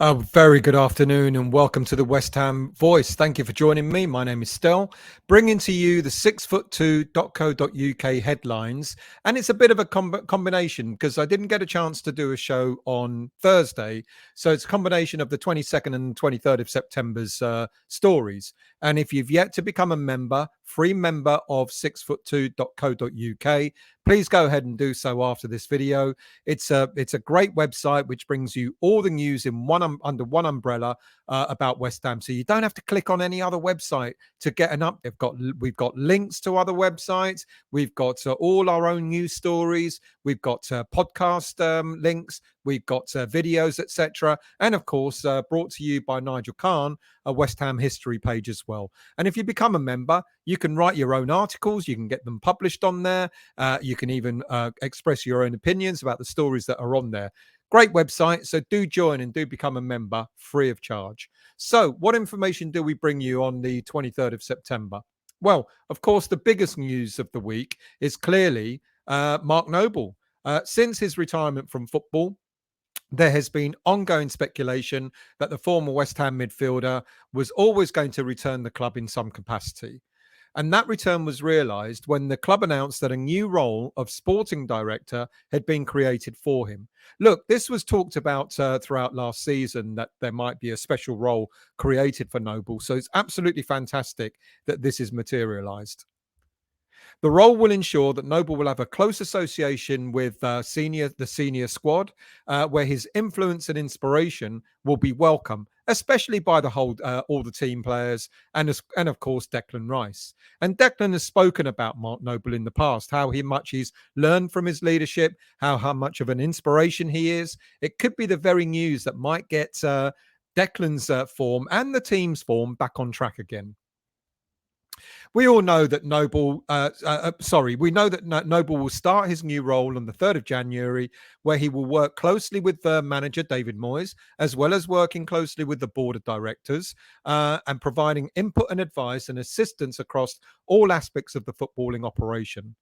Very good afternoon and welcome to the West Ham Voice. Thank you for joining me. My name is Stel, bringing to you the 6foot2.co.uk headlines. And it's a bit of a combination because I didn't get a chance to do a show on Thursday. So it's a combination of the 22nd and 23rd of September's stories. And if you've yet to become a member, free member of 6foot2.co.uk, please go ahead and do so after this video. It's a great website which brings you all the news in under one umbrella about West Ham, so you don't have to click on any other website to get an up. We've got links to other websites. We've got all our own news stories. We've got podcast links. We've got videos, etc. And of course, brought to you by Nigel Khan, a West Ham history page as well. And if you become a member, you can write your own articles. You can get them published on there. You can even express your own opinions about the stories that are on there. Great website. So do join and do become a member free of charge. So what information do we bring you on the 23rd of September? Well, of course, the biggest news of the week is clearly Mark Noble. Since his retirement from football, there has been ongoing speculation that the former West Ham midfielder was always going to return the club in some capacity. And that return was realised when the club announced that a new role of sporting director had been created for him. Look, this was talked about throughout last season, that there might be a special role created for Noble. So it's absolutely fantastic that this is materialised. The role will ensure that Noble will have a close association with the senior squad, where his influence and inspiration will be welcome, especially by all the team players and of course Declan Rice. And Declan has spoken about Mark Noble in the past, how much he's learned from his leadership, how much of an inspiration he is. It could be the very news that might get Declan's form and the team's form back on track again. We all know that Noble will start his new role on the 3rd of January, where he will work closely with manager David Moyes, as well as working closely with the board of directors and providing input and advice and assistance across all aspects of the footballing operation.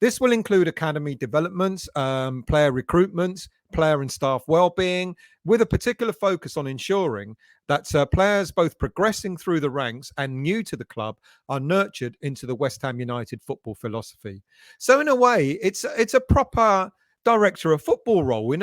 This will include academy development, player recruitment, player and staff well-being, with a particular focus on ensuring that players both progressing through the ranks and new to the club are nurtured into the West Ham United football philosophy. So in a way, it's a proper director of football role,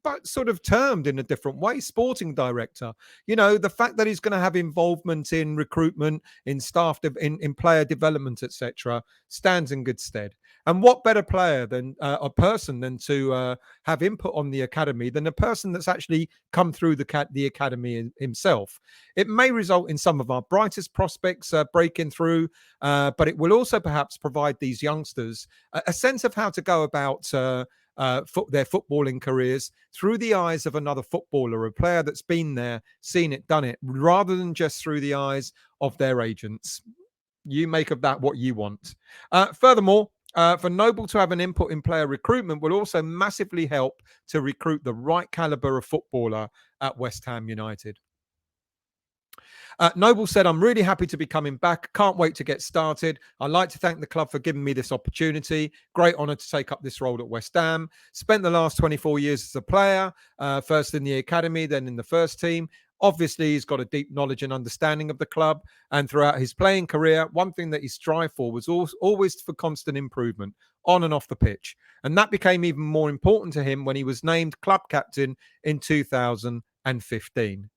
but sort of termed in a different way, sporting director. You know, the fact that he's going to have involvement in recruitment, in staff, in player development, etc., stands in good stead. And what better player than a person than to have input on the academy than a person that's actually come through the academy himself? It may result in some of our brightest prospects breaking through, but it will also perhaps provide these youngsters a sense of how to go about their footballing careers through the eyes of another footballer, a player that's been there, seen it, done it, rather than just through the eyes of their agents. You make of that what you want. Furthermore, for Noble to have an input in player recruitment will also massively help to recruit the right caliber of footballer at West Ham United. Noble said, "I'm really happy to be coming back. Can't wait to get started. I'd like to thank the club for giving me this opportunity. Great honour to take up this role at West Ham. Spent the last 24 years as a player, first in the academy, then in the first team. Obviously, he's got a deep knowledge and understanding of the club. And throughout his playing career, one thing that he strived for was always for constant improvement on and off the pitch. And that became even more important to him when he was named club captain in 2015.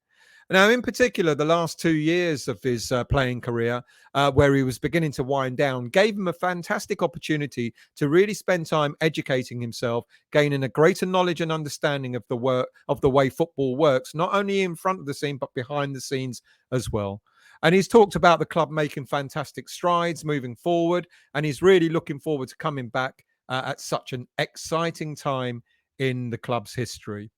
Now, in particular, the last 2 years of his playing career, where he was beginning to wind down, gave him a fantastic opportunity to really spend time educating himself, gaining a greater knowledge and understanding of the way football works, not only in front of the scene, but behind the scenes as well. And he's talked about the club making fantastic strides moving forward, and he's really looking forward to coming back at such an exciting time in the club's history.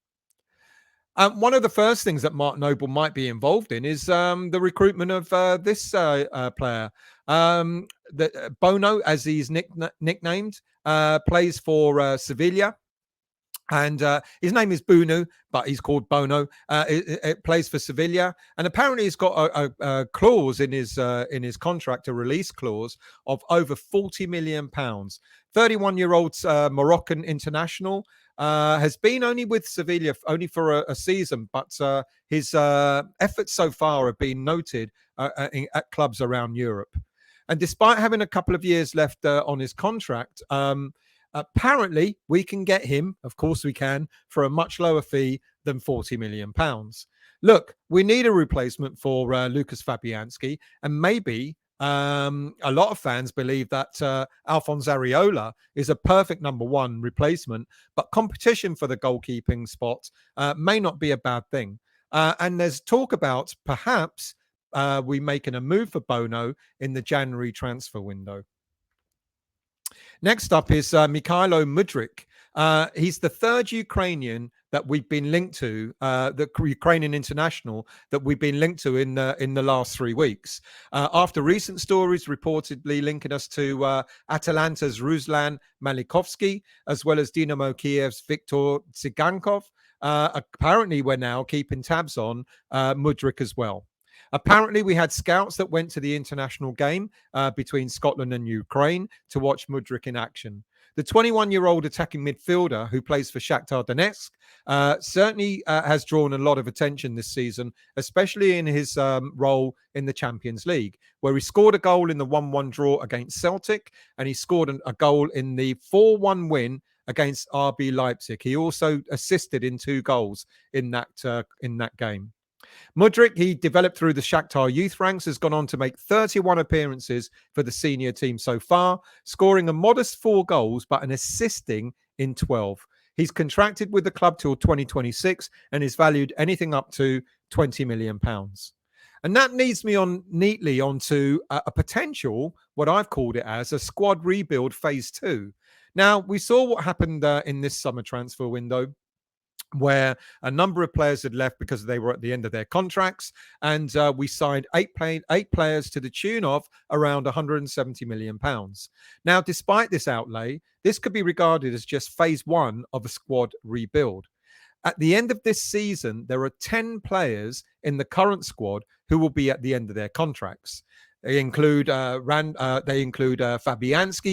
One of the first things that Mark Noble might be involved in is the recruitment of this player. Bono, as he's nicknamed, plays for Sevilla. And his name is Bunu, but he's called Bono. It plays for Sevilla, and apparently he's got a clause in his contract, a release clause of over £40 million. 31-year-old Moroccan international. Has been only with Sevilla only for a season, but his efforts so far have been noted at clubs around Europe. And despite having a couple of years left on his contract, apparently we can get him, of course we can, for a much lower fee than £40 million. Look, we need a replacement for Lucas Fabianski, and maybe a lot of fans believe that Alphonse Areola is a perfect number one replacement, but competition for the goalkeeping spot may not be a bad thing. And there's talk about perhaps we making a move for Bono in the January transfer window. Next up is Mikhailo Mudryk. He's the third Ukrainian that we've been linked to, the Ukrainian international that we've been linked to in the last 3 weeks. After recent stories reportedly linking us to Atalanta's Ruslan Malikovsky, as well as Dynamo Kiev's Viktor Tsigankov, apparently we're now keeping tabs on Mudryk as well. Apparently, we had scouts that went to the international game between Scotland and Ukraine to watch Mudryk in action. The 21-year-old attacking midfielder who plays for Shakhtar Donetsk certainly has drawn a lot of attention this season, especially in his role in the Champions League, where he scored a goal in the 1-1 draw against Celtic, and he scored a goal in the 4-1 win against RB Leipzig. He also assisted in 2 goals in that game. Mudryk, he developed through the Shakhtar youth ranks, has gone on to make 31 appearances for the senior team so far, scoring a modest 4 goals, but an assisting in 12. He's contracted with the club till 2026 and is valued anything up to £20 million. And that leads me on neatly onto a potential, what I've called it as, a squad rebuild phase 2. Now, we saw what happened in this summer transfer window, where a number of players had left because they were at the end of their contracts, and we signed eight players to the tune of around £170 million. Now, despite this outlay, this could be regarded as just phase 1 of a squad rebuild. At the end of this season, there are 10 players in the current squad who will be at the end of their contracts. They include Fabianski,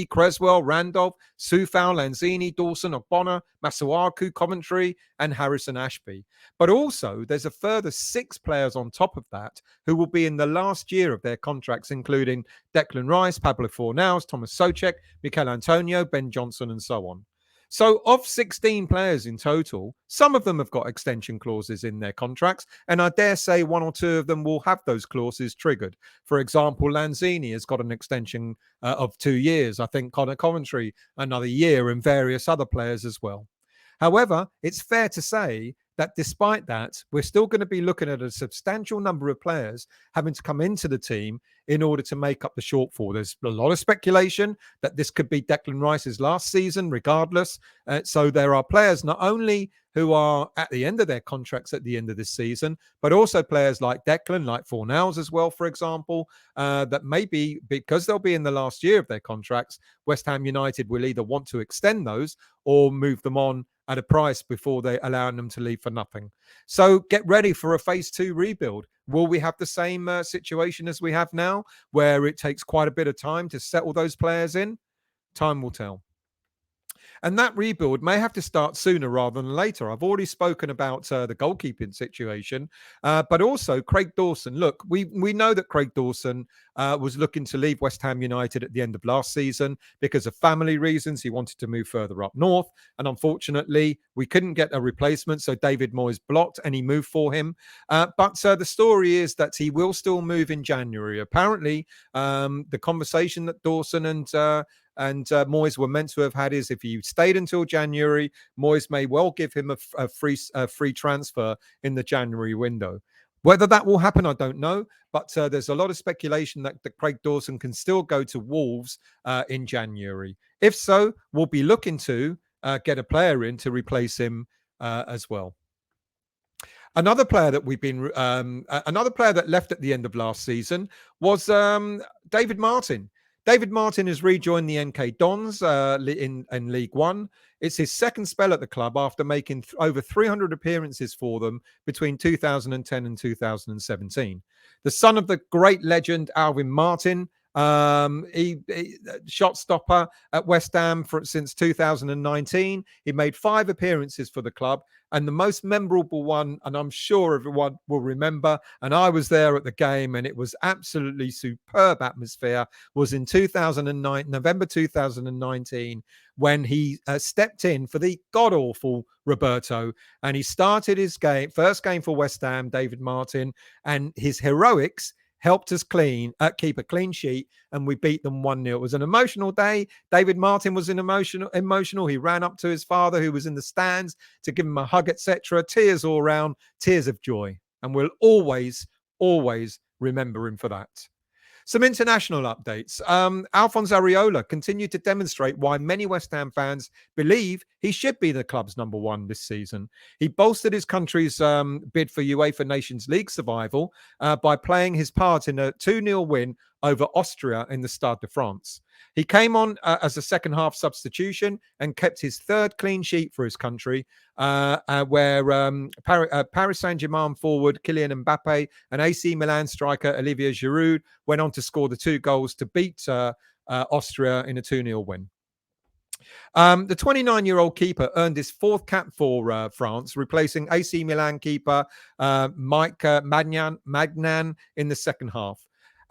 Creswell, Randolph, Soufal, Lanzini, Dawson, Ogbonna, Masuaku, Coventry, and Harrison Ashby. But also, there's a further 6 players on top of that who will be in the last year of their contracts, including Declan Rice, Pablo Fornals, Thomas Soucek, Mikel Antonio, Ben Johnson, and so on. So of 16 players in total, some of them have got extension clauses in their contracts, and I dare say 1 or 2 of them will have those clauses triggered. For example, Lanzini has got an extension of 2 years. I think Connor Coventry, another year, and various other players as well. However, it's fair to say that despite that, we're still going to be looking at a substantial number of players having to come into the team in order to make up the shortfall. There's a lot of speculation that this could be Declan Rice's last season, regardless. So there are players not only who are at the end of their contracts at the end of this season, but also players like Declan, like Fornals as well, for example, that maybe because they'll be in the last year of their contracts, West Ham United will either want to extend those or move them on at a price before they allow them to leave for nothing. So get ready for a phase 2 rebuild. Will we have the same situation as we have now, where it takes quite a bit of time to settle those players in? Time will tell. And that rebuild may have to start sooner rather than later. I've already spoken about the goalkeeping situation, but also Craig Dawson. Look, we know that Craig Dawson was looking to leave West Ham United at the end of last season because of family reasons. He wanted to move further up north, and unfortunately, we couldn't get a replacement, so David Moyes blocked any move for him. But the story is that he will still move in January. Apparently, the conversation that Dawson and Moyes were meant to have had is if he stayed until January, Moyes may well give him a free transfer in the January window. Whether that will happen, I don't know. But there's a lot of speculation that Craig Dawson can still go to Wolves in January. If so, we'll be looking to get a player in to replace him as well. Another player that another player that left at the end of last season was David Martin. David Martin has rejoined the NK Dons in League One. It's his second spell at the club after making over 300 appearances for them between 2010 and 2017. The son of the great legend Alvin Martin, He shot stopper at West Ham since 2019. He made 5 appearances for the club, and the most memorable one, and I'm sure everyone will remember, and I was there at the game, and it was absolutely superb atmosphere, was in 2009, November 2019, when he stepped in for the god-awful Roberto, and he started his first game for West Ham, David Martin, and his heroics helped us keep a clean sheet, and we beat them 1-0. It was an emotional day. David Martin was emotional. He ran up to his father, who was in the stands, to give him a hug, etc. Tears all around, tears of joy. And we'll always, always remember him for that. Some international updates. Alphonse Areola continued to demonstrate why many West Ham fans believe he should be the club's number one this season. He bolstered his country's bid for UEFA Nations League survival by playing his part in a 2-0 win over Austria in the Stade de France. He came on as a second half substitution and kept his 3rd clean sheet for his country, where Paris Saint-Germain forward Kylian Mbappe and AC Milan striker Olivier Giroud went on to score the 2 goals to beat Austria in a 2-0 win. The 29-year-old keeper earned his 4th cap for France, replacing AC Milan keeper Mike Magnan in the second half.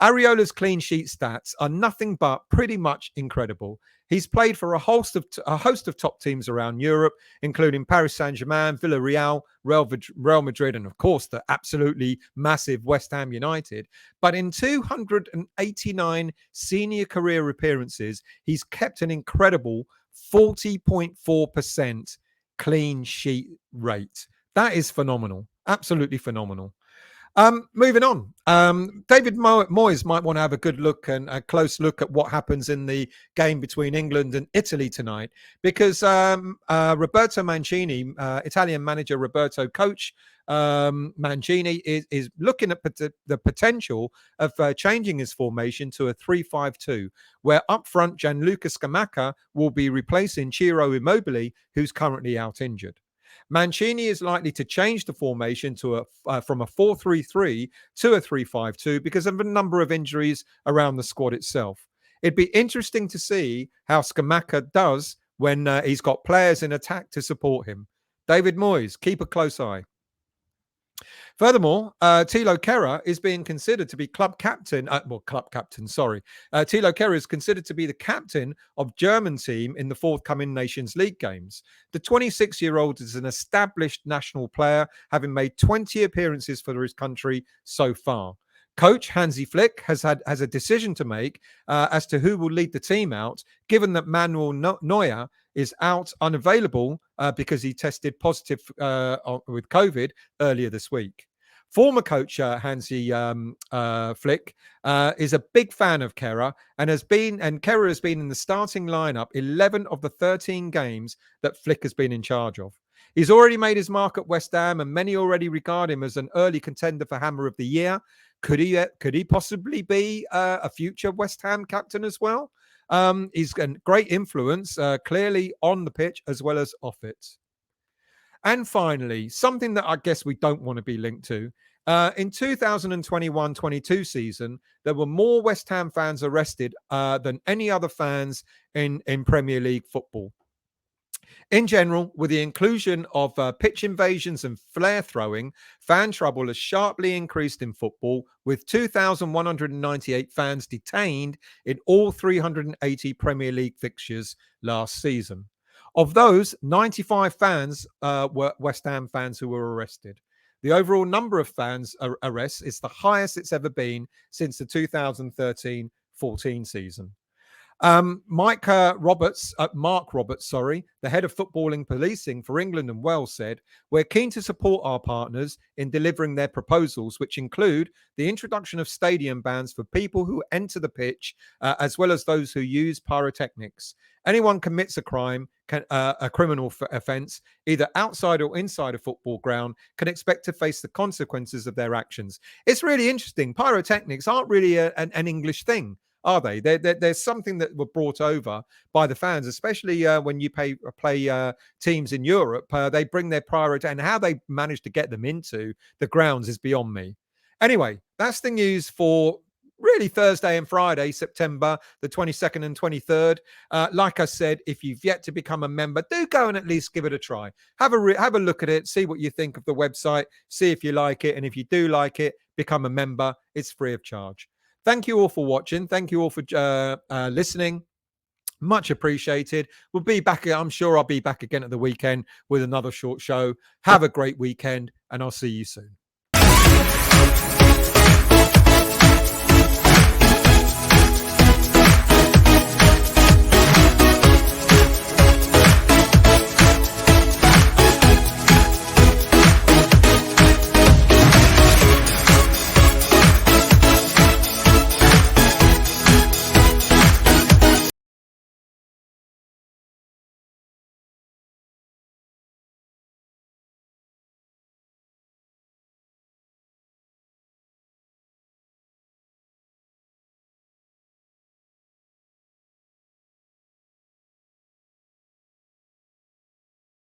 Areola's clean sheet stats are nothing but pretty much incredible. He's played for a host of top teams around Europe, including Paris Saint-Germain, Villarreal, Real Madrid, and of course the absolutely massive West Ham United. But in 289 senior career appearances, he's kept an incredible 40.4% clean sheet rate. That is phenomenal. Absolutely phenomenal. Moving on. David Moyes might want to have a good look and a close look at what happens in the game between England and Italy tonight, because Roberto Mancini, Italian manager coach Mancini is looking at the potential of changing his formation to a 3-5-2, where up front Gianluca Scamacca will be replacing Ciro Immobile, who's currently out injured. Mancini is likely to change the formation to from a 4-3-3 to a 3-5-2 because of a number of injuries around the squad itself. It'd be interesting to see how Scamacca does when he's got players in attack to support him. David Moyes, keep a close eye. Furthermore, Thilo Kehrer is being considered to be club captain. Thilo Kehrer is considered to be the captain of German team in the forthcoming Nations League games. The 26-year-old is an established national player, having made 20 appearances for his country so far. Coach Hansi Flick has a decision to make as to who will lead the team out, given that Manuel Neuer is unavailable because he tested positive with COVID earlier this week. Former coach Hansi Flick is a big fan of Kehrer and Kehrer has been in the starting lineup 11 of the 13 games that Flick has been in charge of. He's already made his mark at West Ham, and many already regard him as an early contender for Hammer of the Year. Could he possibly be a future West Ham captain as well? He's a great influence, clearly on the pitch as well as off it. And finally, something that I guess we don't want to be linked to. In 2021-22 season, there were more West Ham fans arrested than any other fans in Premier League football. In general, with the inclusion of pitch invasions and flare throwing, fan trouble has sharply increased in football, with 2,198 fans detained in all 380 Premier League fixtures last season. Of those, 95 fans were West Ham fans who were arrested. The overall number of fans arrests is the highest it's ever been since the 2013-14 season. Mark Roberts, the head of footballing policing for England and Wales, said, "We're keen to support our partners in delivering their proposals, which include the introduction of stadium bans for people who enter the pitch, as well as those who use pyrotechnics. Anyone commits a criminal offence, either outside or inside a football ground, can expect to face the consequences of their actions." It's really interesting. Pyrotechnics aren't really an English thing, are they? There's something that were brought over by the fans, especially when you play teams in Europe. They bring their pyrotechnics, and how they manage to get them into the grounds is beyond me. Anyway, that's the news for really Thursday and Friday, September the 22nd and 23rd. Like I said, if you've yet to become a member, do go and at least give it a try. Have a look at it, see what you think of the website, see if you like it. And if you do like it, become a member. It's free of charge. Thank you all for watching. Thank you all for listening. Much appreciated. We'll be back. I'm sure I'll be back again at the weekend with another short show. Have a great weekend, and I'll see you soon.